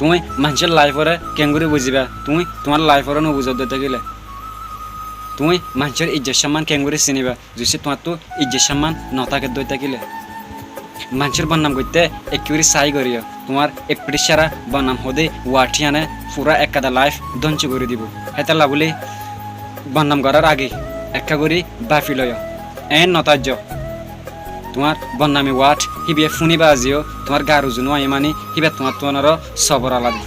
তুমি মানুষের লাইফরে কেঙ্গুরি বুঝিবা তুমি তোমার লাইফরে নবুঝত দিতে গেলে তুমি মানুষের ইজ্জত সম্মান কেঙ্গুরি চিনিবা যদি তোমার তো ইজ্জত সম্মান নথাকে দইতে গেলে মানুষের বদনাম করতে একেবারে চাই করিও তোমার একপিটি সারা বদনাম হদে ওয়াঠিয়ানে পুরা একাদা লাইফ ধ্বংস করে দিব হেতা লাগুলি বদনাম করার আগে একা করি বাফি লয় এন নতার্য তোমার বদনামি ওয়াট হিবিয়ে ফুনিবা আজিও তোমার গা রুজু নয় মানে হিবে তোমার সবর আলাদা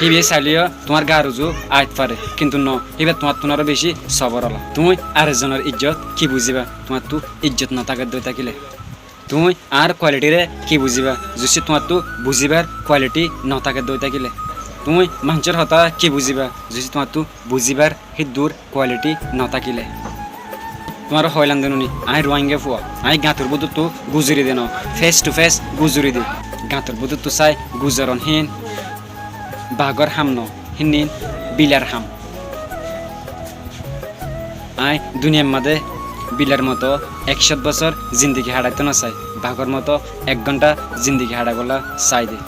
হিবিয়ে চাইলেও তোমার গা রুজু আইত পারে কিন্তু ন হিবে তোমার বেশি সবর আলা তুমি আরেকজনের ইজ্জত কি বুঝিবা তোমার তো ইজ্জত নথাকে দই থাকিলে তুমি আর কোয়ালিটিরে কি বুঝিবা যদি তোমার তো বুঝিবার কোয়ালিটি নথাকে দই থাকিলে তুমি মানুষের হতা কি বুঝিবা যদি তোমার তো বুঝিবার হিদুর কোয়ালিটি নথাকিলে তোমার হইলাম দেনুনি আই রোয়াঙ্গে ফুয়া আই গাঁতুর বুধু তো গুজরি দেন ফেস টু ফেস গুজরি দি গাঁতুর বুধু তো চাই গুজরন হিন বাঘর হাম ন হিন বিলার হাম আই দুনিয়ার মাঝে বিলার মতো 100 বছর জিন্দিগি হারাইতে না চাই বাঘর মতো 1 ঘন্টা জিন্দিগি হারাই বলা চাই দে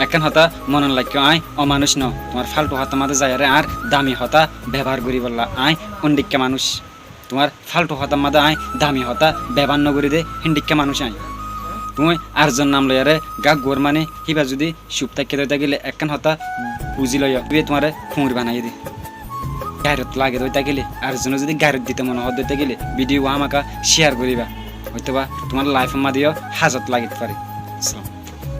এখন হতা মনন লাগে আই অমানুষ ন তোমার ফালতু হতা মাঝে যায় আর দামি হতা ব্যবহার করি বললা আই অন্ডিক্কা মানুষ তোমার ফালতু হতা মাঝে আই দামি হতা ব্যবহার নগরি দে হিন্ডিক্কা মানুষ আই তুমি আরজন নাম লয়ারে গা গোর মানে হিবা যদি সুপ থাকি দইতে গেলে এখন হতা বুঝি লয় তোমার খুঁড় বানাই দি গাড়িত লাগে দইতে গেলে আরজন যদি গাড়িত দিতে মনে হয় দইতে গেলে ভিডিও আমাকে শেয়ার করিবা হয়তো বা তোমার লাইফের মাঝেও হাজত লাগিতে পারে।